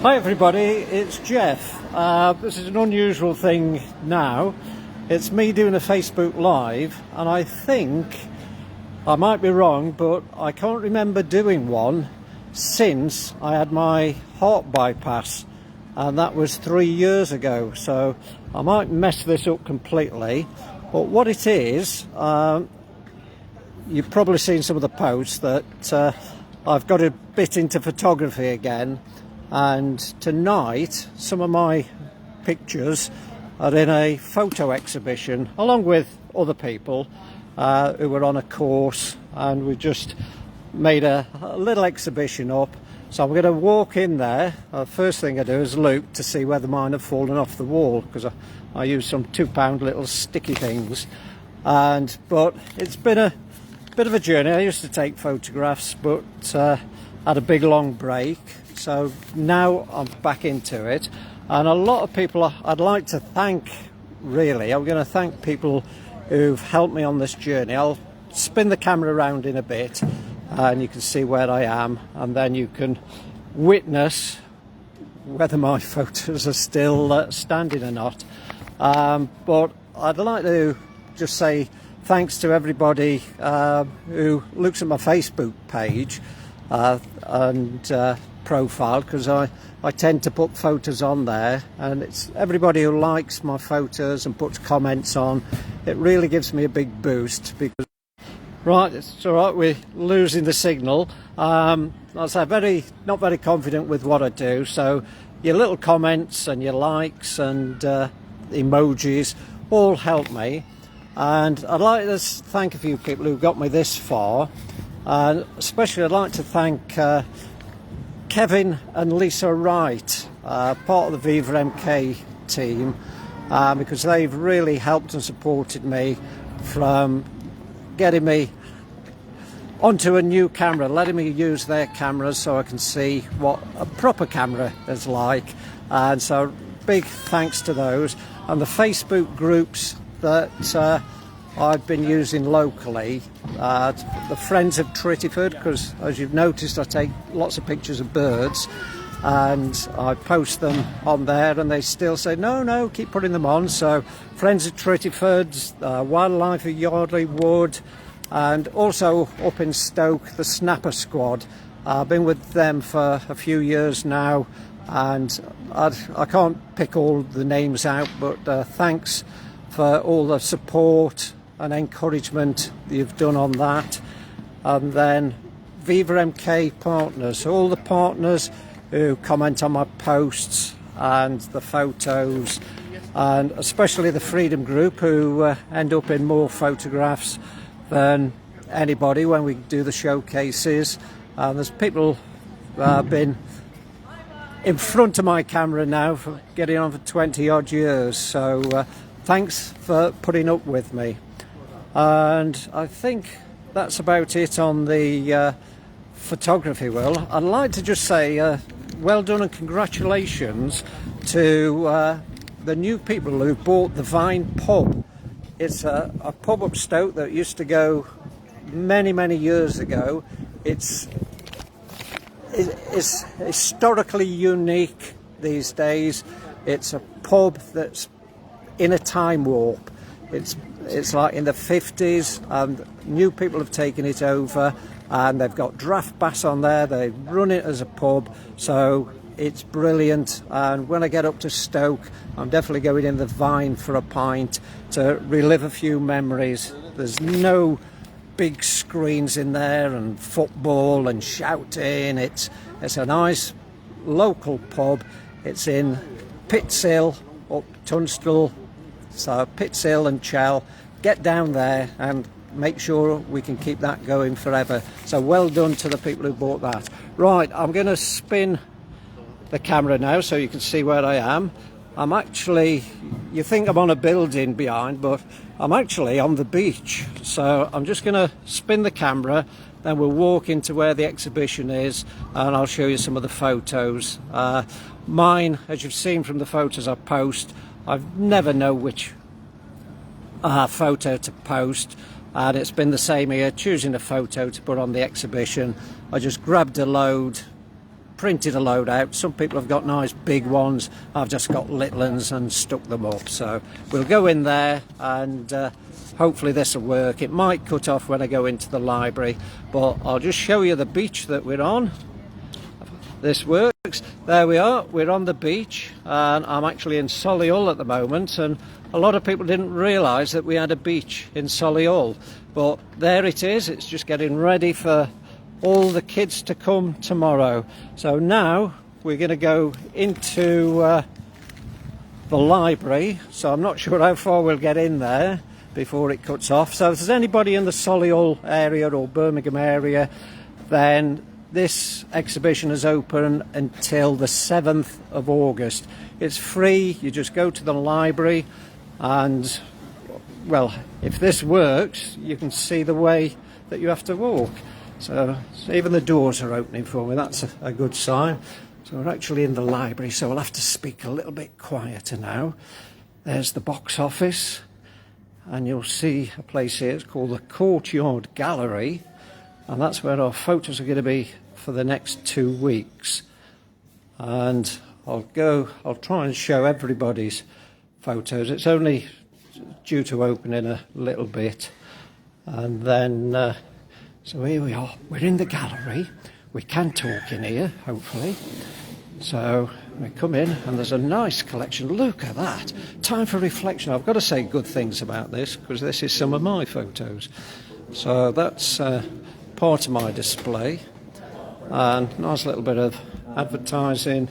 Hi everybody, it's Geoff. This is an unusual thing now. It's me doing a Facebook Live, and I think, I might be wrong, but I can't remember doing one since I had my heart bypass, and that was 3 years ago, so I might mess this up completely. But what it is, you've probably seen some of the posts that I've got a bit into photography again. And tonight some of my pictures are in a photo exhibition along with other people who were on a course, and we just made a little exhibition up. So I'm going to walk in there. First thing I do is look to see whether mine have fallen off the wall, because I use some £2 little sticky things. But it's been a bit of a journey. I used to take photographs, but had a big long break. So now I'm back into it, and a lot of people I'd like to thank, really. I'm going to thank people who've helped me on this journey. I'll spin the camera around in a bit and you can see where I am, and then you can witness whether my photos are still standing or not. But I'd like to just say thanks to everybody who looks at my Facebook page and profile, because I tend to put photos on there, and it's everybody who likes my photos and puts comments on. It really gives me a big boost, because right, it's all right, we're losing the signal. I say not very confident with what I do, so your little comments and your likes and emojis all help me, and I'd like to thank a few people who got me this far, and especially I'd like to thank Kevin and Lisa Wright, part of the Viva MK team, because they've really helped and supported me from getting me onto a new camera, letting me use their cameras so I can see what a proper camera is like. And so big thanks to those, and the Facebook groups that I've been using locally, the Friends of Trittiford, because as you've noticed I take lots of pictures of birds and I post them on there, and they still say no, keep putting them on. So Friends of Trittiford, Wildlife of Yardley Wood, and also up in Stoke, the Snapper Squad. I've been with them for a few years now, and I can't pick all the names out, but thanks for all the support and encouragement you've done on that. And then Viva MK partners, all the partners who comment on my posts and the photos, and especially the Freedom Group, who end up in more photographs than anybody when we do the showcases. There's people been in front of my camera now for getting on for 20 odd years, so thanks for putting up with me. And I think that's about it on the photography world. I'd like to just say well done and congratulations to the new people who bought the Vine pub. It's a pub up Stoke that used to go many years ago. It's historically unique these days. It's a pub that's in a time warp. It's like in the 50s, and new people have taken it over, and they've got draft bass on there. They run it as a pub, so it's brilliant. And when I get up to Stoke, I'm definitely going in the Vine for a pint to relive a few memories. There's no big screens in there and football and shouting. It's a nice local pub. It's in Pitshill up Tunstall, so Pitshill and Chell. Get down there and make sure we can keep that going forever. So well done to the people who bought that. Right, I'm going to spin the camera now so you can see where I am. I'm actually, you think I'm on a building behind, but I'm actually on the beach. So I'm just going to spin the camera, then we'll walk into where the exhibition is, and I'll show you some of the photos. Mine, as you've seen from the photos I post, I never know which photo to post, and it's been the same here, choosing a photo to put on the exhibition. I just grabbed a load printed a load out. Some people have got nice big ones. I've just got little ones and stuck them up. So we'll go in there and hopefully this will work. It might cut off when I go into the library, but I'll just show you the beach that we're on. This works. There we are. We're on the beach, and I'm actually in Solihull at the moment, and a lot of people didn't realise that we had a beach in Solihull, but there it is. It's just getting ready for all the kids to come tomorrow. So now we're going to go into the library, so I'm not sure how far we'll get in there before it cuts off. So if there's anybody in the Solihull area or Birmingham area, then this exhibition is open until the 7th of August. It's free. You just go to the library and, well, if this works, you can see the way that you have to walk. So even the doors are opening for me. That's a good sign. So we're actually in the library, so we'll have to speak a little bit quieter now. There's the box office, and you'll see a place here. It's called the Courtyard Gallery. And that's where our photos are going to be for the next 2 weeks. And I'll try and show everybody's photos. It's only due to open in a little bit. And then, so here we are. We're in the gallery. We can talk in here, hopefully. So we come in and there's a nice collection. Look at that. Time for reflection. I've got to say good things about this because this is some of my photos. So that's part of my display, and nice little bit of advertising.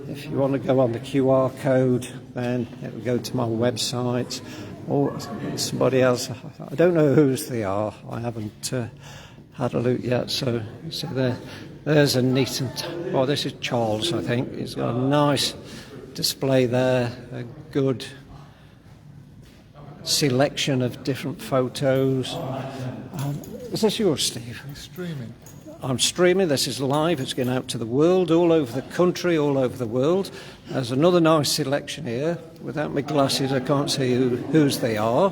If you want to go on the QR code, then it will go to my website or somebody else. I don't know whose they are. I haven't had a look yet. So there's a neat and this is Charles, I think. He's got a nice display there, a good selection of different photos. Is this yours, Steve? I'm streaming. I'm streaming. This is live. It's going out to the world, all over the country, all over the world. There's another nice selection here. Without my glasses, I can't see whose they are.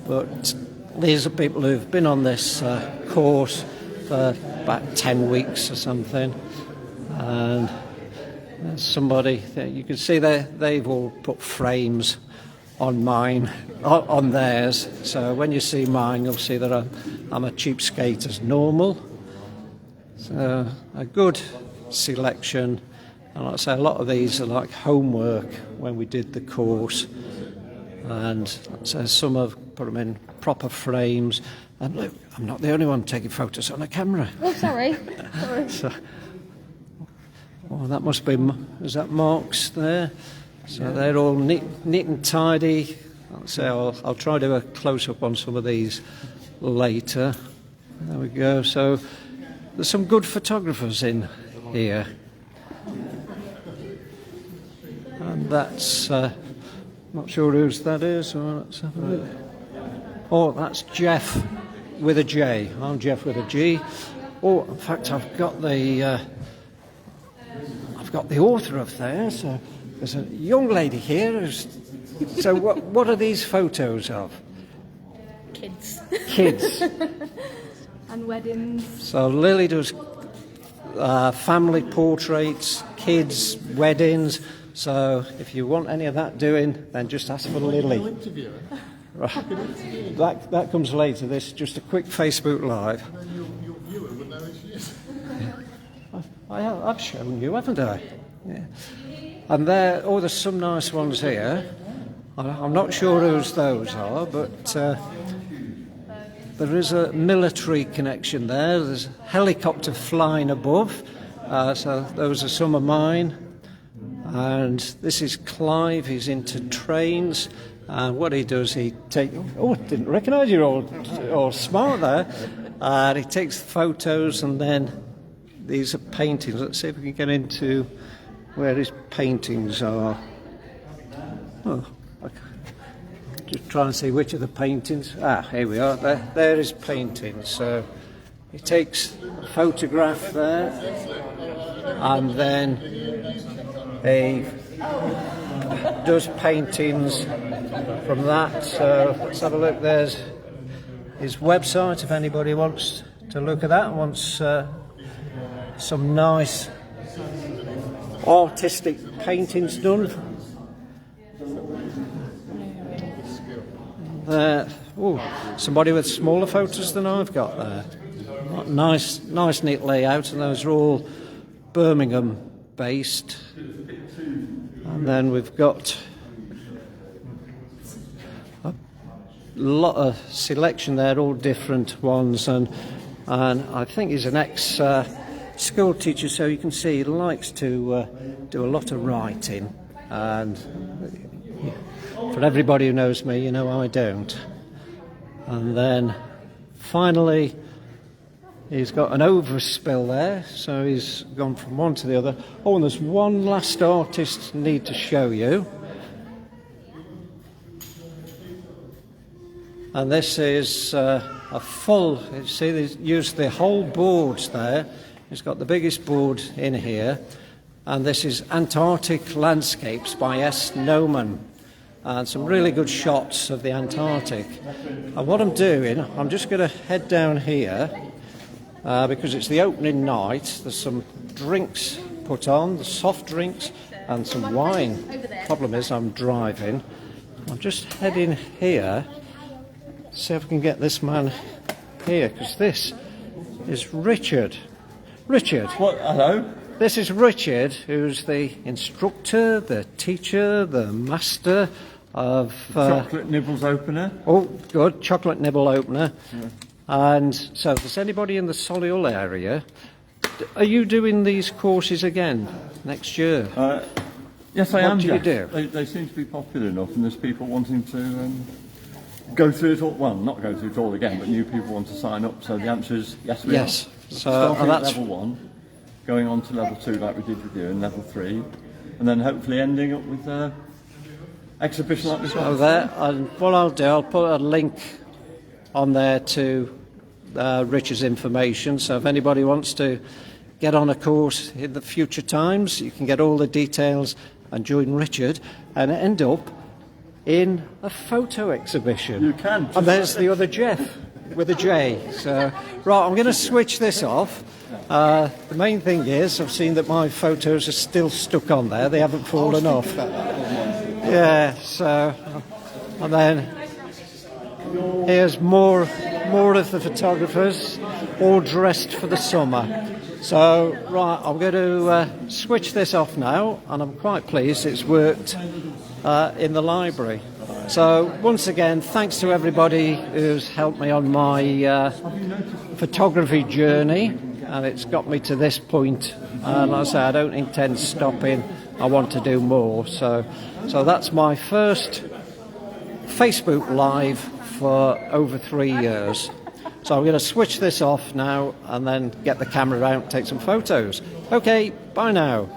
But these are people who've been on this course for about 10 weeks or something. And there's somebody, you can see they've all put frames on mine, on theirs. So when you see mine, you'll see that I'm a cheapskate as normal. So a good selection. And like I say, a lot of these are like homework when we did the course. And so some have put them in proper frames. And look, I'm not the only one taking photos on a camera. Oh, sorry. So, that must be, is that Mark's there? So they're all neat and tidy. I'll try to do a close-up on some of these later. There we go. So there's some good photographers in here. And that's, not sure whose that is. Let's have a look. Oh, that's Geoff with a J. I'm Geoff with a G. Oh, in fact, I've got the author of there. So there's a young lady here. So what are these photos of? Kids. Kids. And weddings. So Lily does family portraits, kids, weddings. So if you want any of that doing, then just ask for Lily. Right. That comes later. This is just a quick Facebook Live. Your viewer would know who she is. I've shown you, haven't I? Yeah. And there's some nice ones here. I'm not sure whose those are, but there is a military connection there. There's a helicopter flying above. So those are some of mine. And this is Clive. He's into trains. And what he does, he takes... Oh, I didn't recognise you all smart there. And he takes photos, and then these are paintings. Let's see if we can get into where his paintings are. Oh, okay. Just trying to see which of the paintings. Here we are. There is paintings. So he takes a photograph there, and then he does paintings from that. So let's have a look. There's his website if anybody wants to look at that and wants some nice artistic paintings done. Somebody with smaller photos than I've got there. Nice neat layout, and those are all Birmingham based. And then we've got a lot of selection there, all different ones, and I think he's an ex school teacher, so you can see he likes to do a lot of writing, and for everybody who knows me, you know I don't. And then finally he's got an overspill there, so he's gone from one to the other. Oh, and there's one last artist I need to show you. And this is a full, you see they used the whole boards there. He's got the biggest board in here. And this is Antarctic Landscapes by S. Noman. And some really good shots of the Antarctic. And what I'm doing, I'm just going to head down here. Because it's the opening night, there's some drinks put on, the soft drinks and some wine. Problem is I'm driving. I'm just heading here, see if I can get this man here, because this is Richard. Richard. What? Hello? This is Richard, who's the instructor, the teacher, the master of... chocolate nibbles opener. Oh, good, chocolate nibble opener. Yeah. And so if there's anybody in the Solihull area, are you doing these courses again next year? Yes, I am. What do you do? They seem to be popular enough, and there's people wanting to go through it all. Well, not go through it all again, but new people want to sign up. So the answer is yes, we are. So starting at that's level 1, going on to level 2 like we did with you, and level 3, and then hopefully ending up with exhibition like this one. And what I'll do, I'll put a link on there to Richard's information, so if anybody wants to get on a course in the future times, you can get all the details and join Richard and end up in a photo exhibition. You can. And there's the other Geoff with a J. So right, I'm going to switch this off. The main thing is I've seen that my photos are still stuck on there, they haven't fallen off. Yeah, so and then here's more of the photographers, all dressed for the summer. So, right, I'm going to switch this off now, and I'm quite pleased it's worked in the library. So, once again, thanks to everybody who's helped me on my photography journey, and it's got me to this point. And like I say, I don't intend stopping. I want to do more. So that's my first Facebook Live for over 3 years. So I'm going to switch this off now and then get the camera out and take some photos. Okay, bye now.